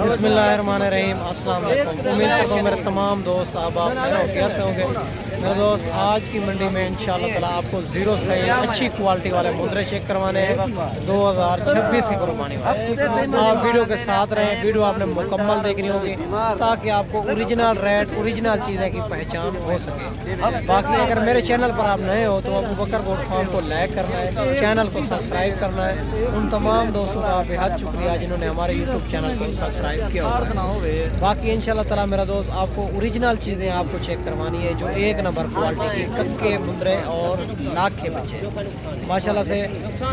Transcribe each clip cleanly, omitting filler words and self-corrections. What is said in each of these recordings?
बिस्मिल्लाहिर्रहमानिर्रहीम। अस्सलाम वालेकुम। उम्मीद करता हूँ मेरे तमाम दोस्त आप कैसे होंगे। मेरे दोस्त आज की मंडी में इंशाअल्लाह ताला आपको ज़ीरो से अच्छी क्वालिटी वाले मुद्रे चेक करवाने हैं 2026 की कुर्बानी वाले। आप वीडियो के साथ रहें, वीडियो आपने मुकम्मल देखनी होगी ताकि आपको ओरिजिनल रेट ओरिजिनल चीज़ें की पहचान हो सके। बाकी अगर मेरे चैनल पर आप नए हो तो अबू बकर गोट फार्म को लाइक करना है, चैनल को सब्सक्राइब करना है। उन तमाम दोस्तों का बेहद शुक्रिया जिन्होंने हमारे यूट्यूब चैनल को सब्सक्राइब किया होगा। बाकी इंशाल्लाह ताला मेरा दोस्त आपको ओरिजिनल चीज़ें आपको चेक करवानी है जो एक नंबर क्वालिटी की कक्के मुद्रे और लाख के बच्चे माशाल्लाह से।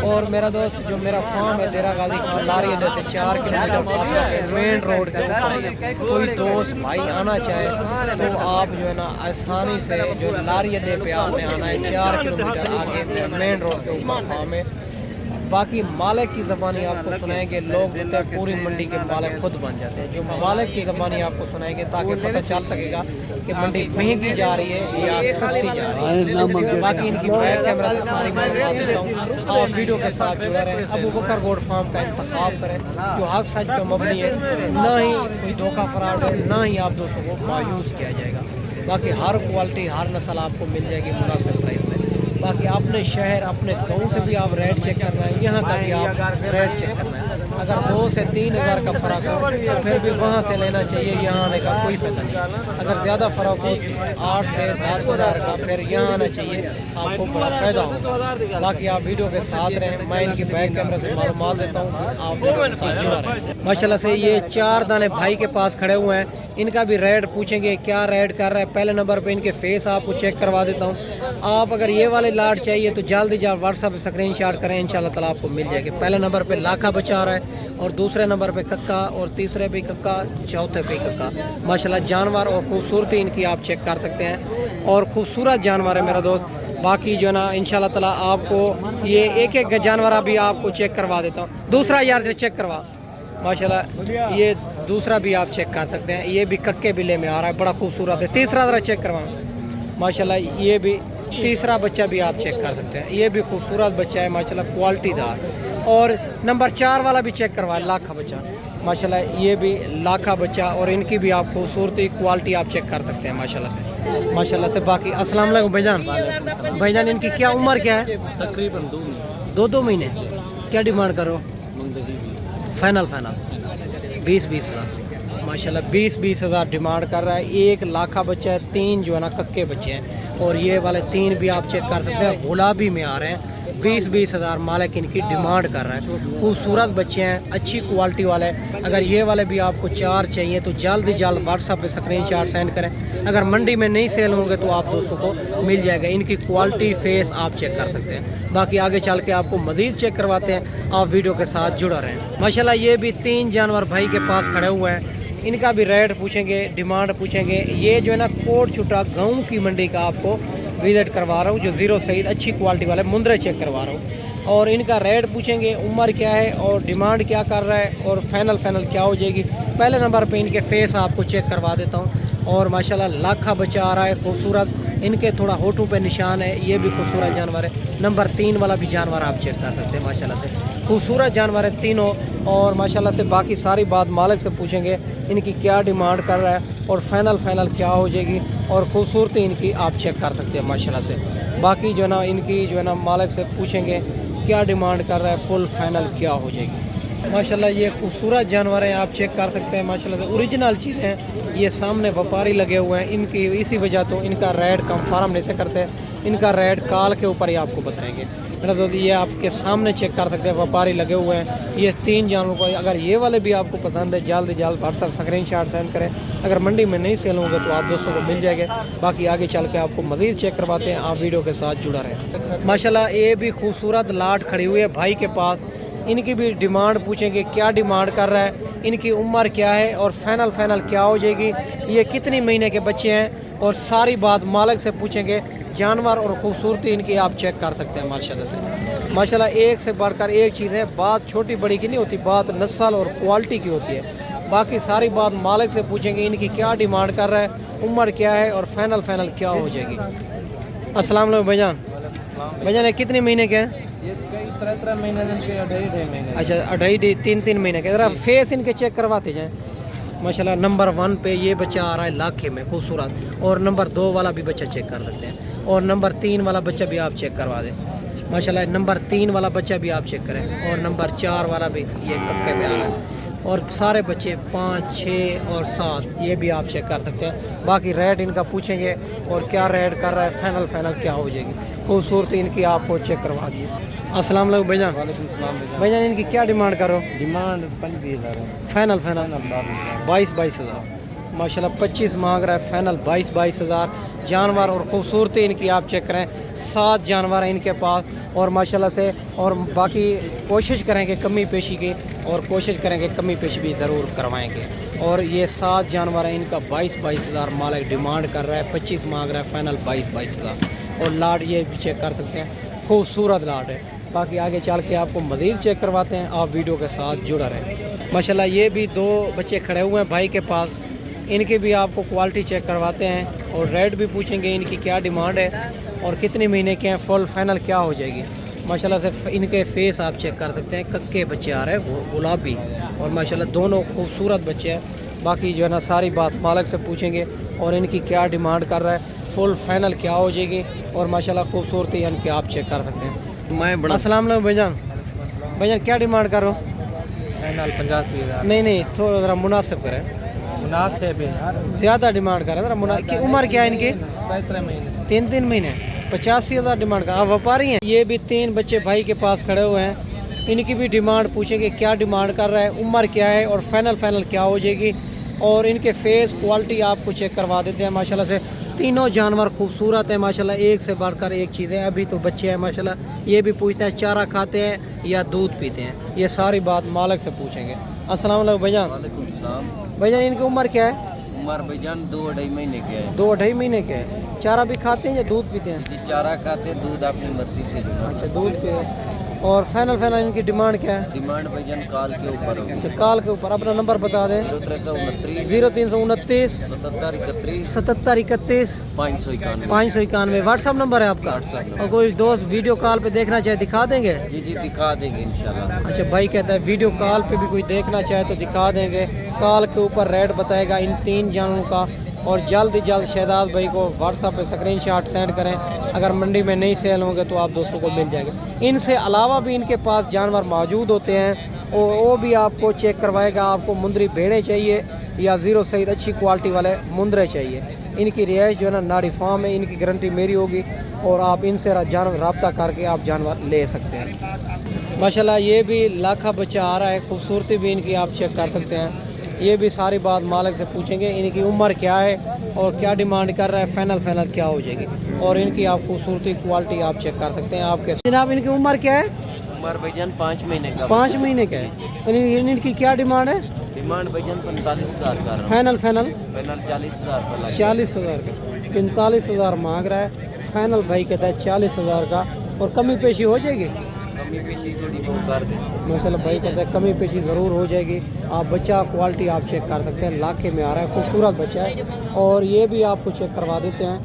और मेरा दोस्त जो मेरा फार्म है देरा गाजी खान लारी अड्डे से 4 किलोमीटर फासला के मेन रोड के ऊपर कोई दोस्त भाई आना चाहे तो आप जो है ना आसानी से जो लारी अड्डे पे आपने आना है 4 किलोमीटर आगे मेरा मेन रोड के ऊपर फार्म है। बाकी मालिक की ज़बानी आपको सुनाएंगे, लोग पूरी मंडी के मालिक खुद बन जाते हैं। जो मालिक की ज़बानी आपको सुनाएंगे ताकि पता चल सकेगा कि मंडी महंगी जा रही है या सस्ती जा रही है। बाकी इनकी बैक कैमरा से सारी मालूमात देता हूँ, आप वीडियो के साथ जुड़े रहें। अबू बकर गोट फार्म का इंतखाब करें जो हक सच पे मबनी है, ना ही कोई धोखा फराड है, ना ही आप दोस्तों को मायूस किया जाएगा। बाकी हर क्वालिटी हर नस्ल आपको मिल जाएगी मुनासिब प्राइस में। बाकी अपने शहर अपने गाँव से भी आप रेट चेक करना है, यहाँ का भी आप रेट चेक करना है। अगर 2 से 3 हज़ार का फ़र्क हो तो फिर भी वहाँ से लेना चाहिए, यहाँ आने का कोई फ़ायदा नहीं। अगर ज़्यादा फ़र्क हो 8 से 10 हज़ार का फिर यहाँ आना चाहिए, आपको बड़ा फ़ायदा होगा। बाकी आप वीडियो के साथ रहें, मैं इनकी बैक कैमरा से मालूमात देता हूँ, आप जुड़ा रहें। माशाल्लाह से ये 4 दाने भाई के पास खड़े हुए हैं, इनका भी रेट पूछेंगे क्या रेट कर रहा है। पहले नंबर पे इनके फेस आपको चेक करवा देता हूँ। आप अगर ये वाले लाट चाहिए तो जल्दी व्हाट्सएप पे स्क्रीनशॉट करें, इंशाल्लाह ताला आपको मिल जाएगी। पहले नंबर पे लाखा बचा रहा है और दूसरे नंबर पे कक्का और तीसरे पे कक्का, चौथे पे कक्का। माशाल्लाह जानवर और खूबसूरती इनकी आप चेक कर सकते हैं और खूबसूरत जानवर है मेरा दोस्त। बाकी जो है ना इंशाल्लाह ताला आपको ये एक एक जानवर अभी आपको चेक करवा देता हूँ। दूसरा यार चेक करवा, माशाल्लाह ये दूसरा भी आप चेक कर सकते हैं, ये भी कक्के बिले में आ रहा है, बड़ा खूबसूरत है। तीसरा ज़रा चेक करवा, माशाल्लाह ये भी तीसरा बच्चा भी आप चेक कर सकते हैं, ये भी खूबसूरत बच्चा है माशाल्लाह क्वालिटीदार। और नंबर 4 वाला भी चेक करवा, लाखा बच्चा, माशाल्लाह ये भी लाखा बच्चा और इनकी भी आप खूबसूरती क्वालिटी आप चेक कर सकते हैं माशाल्लाह से। बाकी अस्सलाम वालेकुम भाईजान, इनकी क्या उम्र क्या है? तकरीबन 2 महीने। क्या डिमांड करो? फाइनल 20 हज़ार माशाल्लाह 20 हज़ार डिमांड कर रहा है। 1 लाखा बच्चा है, 3 जो है ना कक्के बच्चे हैं और ये वाले 3 भी आप चेक कर सकते हैं, गुलाबी में आ रहे हैं। 20 हज़ार मालिक इनकी डिमांड कर रहा है। खूबसूरत बच्चे हैं, अच्छी क्वालिटी वाले। अगर ये वाले भी आपको 4 चाहिए तो जल्द व्हाट्सएप पे स्क्रीनशॉट सेंड करें। अगर मंडी में नहीं सेल होंगे तो आप दोस्तों को मिल जाएगा। इनकी क्वालिटी फेस आप चेक कर सकते हैं। बाकी आगे चल के आपको मज़ीद चेक करवाते हैं, आप वीडियो के साथ जुड़ा रहें। माशाल्लाह ये भी 3 जानवर भाई के पास खड़े हुए हैं, इनका भी रेट पूछेंगे, डिमांड पूछेंगे। ये जो है ना कोट छुटा गाँव की मंडी का आपको विजिट करवा रहा हूँ, जो ज़ीरो सईद अच्छी क्वालिटी वाले मुंद्रे चेक करवा रहा हूँ और इनका रेट पूछेंगे, उम्र क्या है और डिमांड क्या कर रहा है और फाइनल क्या हो जाएगी। पहले नंबर पे इनके फेस आपको चेक करवा देता हूँ और माशाल्लाह लाखा बच्चा आ रहा है खूबसूरत। इनके थोड़ा होठों पे निशान है, ये भी खूबसूरत जानवर है। नंबर 3 वाला भी जानवर आप चेक कर सकते हैं, माशाल्लाह से खूबसूरत जानवर है तीनों। और माशाल्लाह से बाकी सारी बात मालिक से पूछेंगे, इनकी क्या डिमांड कर रहा है और फाइनल क्या हो जाएगी और खूबसूरती इनकी आप चेक कर सकते हैं माशाल्लाह से। बाकी जो है ना इनकी जो है ना मालिक से पूछेंगे क्या डिमांड कर रहा है, फुल फाइनल क्या हो जाएगी। माशाल्लाह ये खूबसूरत जानवर हैं, आप चेक कर सकते हैं माशाल्लाह से ओरिजिनल चीज़ें हैं। ये सामने व्यापारी लगे हुए हैं, इनकी इसी वजह तो इनका रेट कम फार्म नहीं से करते हैं। इनका रेट काल के ऊपर ही आपको बताएंगे मेरा दोस्त। ये आपके सामने चेक कर सकते हैं, व्यापारी लगे हुए हैं। ये 3 जानवरों को अगर ये वाले भी आपको पसंद है जल्द व्हाट्सएप स्क्रीनशॉट सेंड करें। अगर मंडी में नहीं सेल होंगे तो आप दोस्तों को मिल जाएंगे। बाकी आगे चल के आपको मज़ीद चेक करवाते हैं, आप वीडियो के साथ जुड़ा रहें। माशाल्लाह ये भी खूबसूरत लाट खड़ी हुई है भाई के पास, इनकी भी डिमांड पूछेंगे क्या डिमांड कर रहा है, इनकी उम्र क्या है और फाइनल क्या हो जाएगी, ये कितनी महीने के बच्चे हैं और सारी बात मालिक से पूछेंगे। जानवर और खूबसूरती इनकी आप चेक कर सकते हैं माशाल्लाह एक से बढ़कर एक चीज़ है। बात छोटी बड़ी की नहीं होती, बात नस्ल और क्वालिटी की होती है। बाकी सारी बात मालिक से पूछेंगे, इनकी क्या डिमांड कर रहा है, उम्र क्या है और फाइनल क्या हो जाएगी। अस्सलाम वालेकुम भाईजान, ये कितने महीने के हैं? ये 3 महीने दिन के 2.5 महीने। अच्छा 2.5 3 महीने के। ज़रा फेस इनके चेक करवाते जाएँ, माशाल्लाह नंबर 1 पे ये बच्चा आ रहा है लाखे में खूबसूरत। और नंबर 2 वाला भी बच्चा चेक कर सकते हैं। और नंबर 3 वाला बच्चा भी आप चेक करवा दें माशाल्लाह। नंबर 3 वाला बच्चा भी आप चेक करें। और नंबर 4 वाला भी ये कक्के में आ रहा है। और सारे बच्चे 5, 6 और 7 ये भी आप चेक कर सकते हैं। बाकी रेट इनका पूछेंगे और क्या रेट कर रहा है, फाइनल क्या हो जाएगी। खूबसूरती इनकी आपको चेक करवा दिए। अस्सलाम वालेकुम भाईजान। भाईजान इनकी क्या डिमांड करो? डिमांड 25,000 फाइनल 22,000 माशाल्लाह। 25 मांग रहा है, फाइनल 22,000। जानवर और खूबसूरती इनकी आप चेक करें। 7 जानवर हैं इनके पास और माशाल्लाह से। और बाकी कोशिश करेंगे कमी पेशी की, और कोशिश करेंगे कमी पेशी भी ज़रूर करवाएंगे। और ये 7 जानवर हैं इनका 22,000 मालिक डिमांड कर रहा है। 25 मांग रहा है, फाइनल 22,000। और लाट ये भी चेक कर सकते हैं, खूबसूरत लाट है। बाकी आगे चल के आपको मज़ीद चेक करवाते हैं, आप वीडियो के साथ जुड़ा रहें। माशाल्लाह ये भी 2 बच्चे खड़े हुए हैं भाई के पास, इनके भी आपको क्वालिटी चेक करवाते हैं और रेट भी पूछेंगे इनकी क्या डिमांड है और कितने महीने के हैं, फुल फाइनल क्या हो जाएगी। माशाल्लाह से इनके फेस आप चेक कर सकते हैं, कक्के बच्चे आ रहे हैं गुलाबी। और माशाल्लाह दोनों खूबसूरत बच्चे हैं। बाकी जो है ना सारी बात मालिक से पूछेंगे और इनकी क्या डिमांड कर रहा है, फुल फाइनल क्या हो जाएगी। और माशाल्लाह खूबसूरती इनकी आप चेक कर सकते हैं। अस्सलाम वालेकुम भाईजान। भाईजान क्या डिमांड करो? फाइनल 85,000। नहीं थोड़ा ज़रा मुनासिब करें, मुनासिब ज़्यादा डिमांड करें ज़रा मुनासिब। उम्र क्या है इनकी? 3 महीने। 3 महीने। 85,000 डिमांड कर। आप व्यापारी हैं? ये भी 3 बच्चे भाई के पास खड़े हुए हैं, इनकी भी डिमांड पूछेंगे क्या डिमांड कर रहा है, उम्र क्या है और फाइनल क्या हो जाएगी। और इनके फेस क्वालिटी आपको चेक करवा देते हैं। माशाल्लाह से तीनों जानवर खूबसूरत है माशाल्लाह, एक से बढ़कर एक चीज़ है। अभी तो बच्चे हैं माशाल्लाह। ये भी पूछते हैं चारा खाते हैं या दूध पीते हैं, ये सारी बात मालिक से पूछेंगे। अस्सलाम वालेकुम भाईजान। वालेकुम सलाम। भाईजान इनकी उम्र क्या है? उम्र भाईजान 2-2.5 महीने के है। 2-2.5 महीने के हैं। चारा भी खाते हैं या दूध पीते हैं? जी चारा खाते, दूध अपनी मर्जी से देना। अच्छा दूध पे। और फाइनल इनकी डिमांड क्या है? डिमांड भाईजान काल के ऊपर होगी। अच्छा काल के ऊपर। अपना नंबर बता दें। 0329 0329 7731 7731 591। 591 व्हाट्सअप नंबर है आपका। व्हाट्सएप। और कोई दोस्त वीडियो कॉल पे देखना चाहे दिखा देंगे? जी दिखा देंगे इंशाल्लाह। अच्छा भाई कहता है वीडियो कॉल पे भी कोई देखना चाहे तो दिखा देंगे। कॉल के ऊपर रेट बताएगा इन 3 जानवरों का। और जल्द शहजाद भाई को व्हाट्सएप पे स्क्रीनशॉट सेंड करें। अगर मंडी में नहीं सेल होंगे तो आप दोस्तों को मिल जाएगा। इनसे अलावा भी इनके पास जानवर मौजूद होते हैं और वो भी आपको चेक करवाएगा। आपको मुंदरी भेड़ें चाहिए या 0 सईद अच्छी क्वालिटी वाले मुंदरे चाहिए। इनकी रिहाइश जो है ना नाड़ी फार्म है, इनकी गारंटी मेरी होगी और आप इनसे जानवर रब्ता करके आप जानवर ले सकते हैं। माशाल्लाह ये भी लाखा बच्चा आ रहा है, खूबसूरती भी इनकी आप चेक कर सकते हैं। ये भी सारी बात मालिक से पूछेंगे, इनकी उम्र क्या है और क्या डिमांड कर रहा है, फाइनल क्या हो जाएगी। और इनकी आप खूबसूरती क्वालिटी आप चेक कर सकते हैं। आपके जनाब इनकी उम्र क्या है? उम्र भाईजान 5 महीने का। 5 महीने का है। इनकी क्या डिमांड है? डिमांड भाईजान 45,000 का। फाइनल 40,000 का। 40,000 का। 45,000 मांग रहा है, फाइनल भाई कहता है 40,000 का। और कमी पेशी हो जाएगी? कमी पेशी थोड़ी बहुत कर दे माशाल्लाह भाई कहता है कमी पेशी ज़रूर हो जाएगी। आप बच्चा क्वालिटी आप चेक कर सकते हैं, लाखे में आ रहा है, खूबसूरत बच्चा है। और ये भी आपको चेक करवा देते हैं।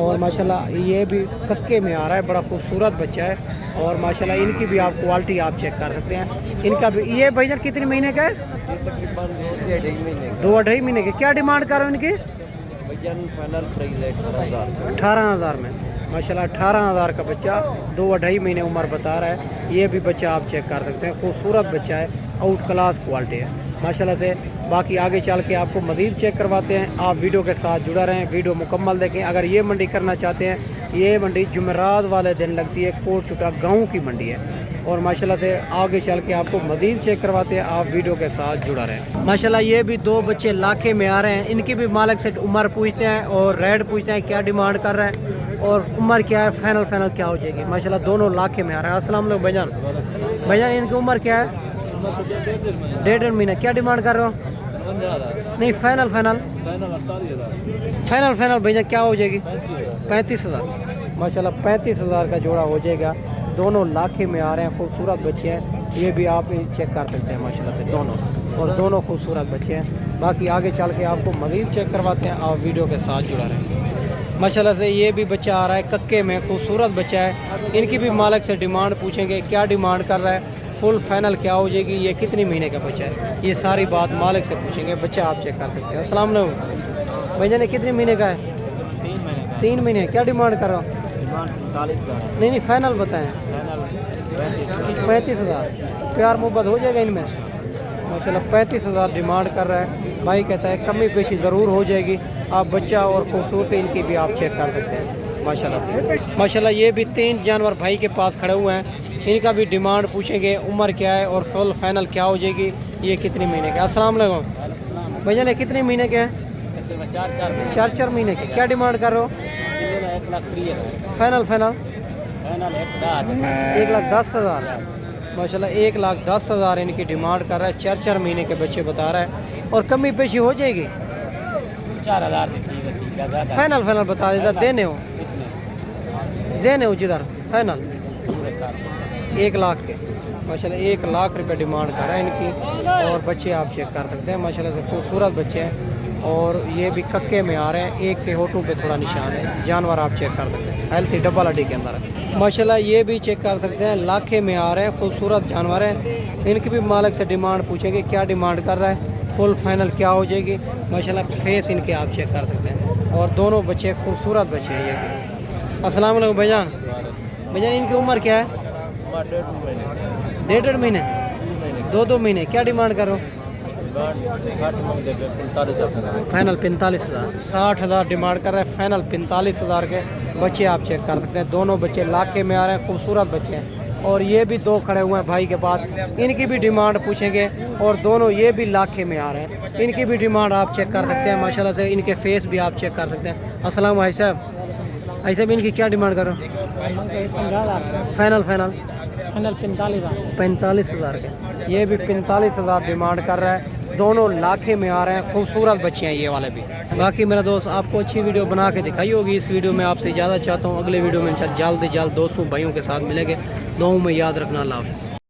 और माशाल्लाह ये भी कक्के में आ रहा है, बड़ा खूबसूरत बच्चा है। और माशाल्लाह इनकी भी आप क्वालिटी आप चेक कर सकते हैं। इनका भी ये भाईजान कितने महीने का है? तकरीबन 2 से 2.5 महीने का। 2-2.5 महीने के। क्या डिमांड करो इनकी? भाईजान फाइनल प्राइस है 18,000। 18,000 में माशाल्लाह 18,000 का बच्चा, 2-2.5 महीने उम्र बता रहा है। ये भी बच्चा आप चेक कर सकते हैं, खूबसूरत बच्चा है, आउट क्लास क्वालिटी है माशाल्लाह से। बाकी आगे चल के आपको मज़ीद चेक करवाते हैं। आप वीडियो के साथ जुड़ा रहें, वीडियो मुकम्मल देखें। अगर ये मंडी करना चाहते हैं, ये मंडी जुमेरात वाले दिन लगती है, कोटचुटा गाँव की मंडी है। और माशाल्लाह से आगे चल के आपको मज़ीद चेक करवाते हैं, आप वीडियो के साथ जुड़ा रहें। माशाल्लाह ये भी 2 बच्चे लाखे में आ रहे हैं। इनकी भी मालिक से उम्र पूछते हैं और रेट पूछते हैं क्या डिमांड कर रहा है और उम्र क्या है, फाइनल क्या हो जाएगी। माशाल्लाह दोनों लाखे में आ रहे हैं। अस्सलाम वालेकुम भाईजान इनकी उम्र क्या है? 1.5 महीना। क्या डिमांड कर रहे हो? नहीं फाइनल भैया क्या हो जाएगी? 35,000 माशाल्लाह 35,000 का जोड़ा हो जाएगा। दोनों लाखे में आ रहे हैं, खूबसूरत बच्चे हैं। ये भी आप चेक कर सकते हैं माशाल्लाह से दोनों, और दोनों खूबसूरत बच्चे हैं। बाकी आगे चल के आपको मज़ीद चेक करवाते हैं, आप वीडियो के साथ जुड़ा रहें। माशाल्लाह से ये भी बच्चा आ रहा है कक्के में, खूबसूरत बच्चा है। इनकी भी मालिक से डिमांड पूछेंगे क्या डिमांड कर रहा है, फुल फाइनल क्या हो जाएगी, ये कितनी महीने का बच्चा है, ये सारी बात मालिक से पूछेंगे। बच्चा आप चेक कर सकते हैं। अस्सलाम वालेकुम भैया, कितने महीने का है? 3 महीने का। 3 महीने। क्या डिमांड कर रहा हूँ? डिमांड 45,000। नहीं फाइनल बताएं। 35,000। प्यार मोहब्बत हो जाएगा इनमें माशाल्लाह। 35,000 डिमांड कर रहा है भाई, कहता है कमी पेशी ज़रूर हो जाएगी। आप बच्चा और खूबसूरती इनकी भी आप चेक कर सकते हैं माशाल्लाह से। माशाल्लाह ये भी 3 जानवर भाई के पास खड़े हुए हैं, इनका भी डिमांड पूछेंगे, उम्र क्या है और फुल फाइनल क्या हो जाएगी, ये कितने महीने का। अस्सलाम वालेकुम भैया, ने कितने महीने के हैं? 4 महीने के। क्या डिमांड कर रहे हो? 1,30,000। Final final final 1,10,000। 1,10,000 माशाल्लाह। 1,10,000 इनकी डिमांड कर रहा है। 4 महीने के बच्चे बता रहा है और कमी पेशी हो जाएगी। 4,000 फाइनल फाइनल बता देता, देने हो जिधर फाइनल 1 लाख के माशाल्लाह। 1 लाख रुपए डिमांड कर रहा है इनकी। और बच्चे आप चेक कर सकते हैं माशाल्लाह से खूबसूरत बच्चे हैं और ये भी कक्के में आ रहे हैं। एक के होठों पे थोड़ा निशान है। जानवर आप चेक कर सकते हैं, हेल्थी डबल हड्डी के अंदर है माशाल्लाह। ये भी चेक कर सकते हैं, लाखे में आ रहे हैं, खूबसूरत जानवर हैं। इनकी भी मालिक से डिमांड पूछेंगे क्या डिमांड कर रहा है, फुल फाइनल क्या हो जाएगी माशाल्लाह। फेस इनके आप चेक कर सकते हैं और दोनों बच्चे खूबसूरत बच्चे हैं ये। अस्सलाम वालेकुम भैजान। भैजान इनकी उम्र क्या है? 1.5 महीने। 2 महीने। क्या डिमांड करो? फाइनल 45,000। 60,000 डिमांड कर रहे हैं, फाइनल 45,000 के बच्चे आप चेक कर सकते हैं। दोनों बच्चे लाखे में आ रहे हैं, खूबसूरत बच्चे हैं। और ये भी 2 खड़े हुए हैं भाई के पास, इनकी भी डिमांड पूछेंगे और दोनों ये भी लाखे में आ रहे हैं, इनकी भी डिमांड आप चेक कर सकते हैं माशाल्लाह से। इनके फेस भी आप चेक कर सकते हैं। अस्सलाम भाई साहब, ऐसे भी इनकी क्या डिमांड करो? 15,000। फाइनल फाइनल 45,000 के। ये भी 45,000 डिमांड कर रहा है। दोनों लाखे में आ रहे हैं, खूबसूरत बच्चे हैं ये वाले भी। बाकी मेरा दोस्त आपको अच्छी वीडियो बना के दिखाई होगी। इस वीडियो में आपसे इजाज़त चाहता हूँ। अगले वीडियो में जल्द से जल्द दोस्तों भाइयों के साथ मिलेंगे। दुआओं में याद रखना। अल्लाह हाफ़िज़।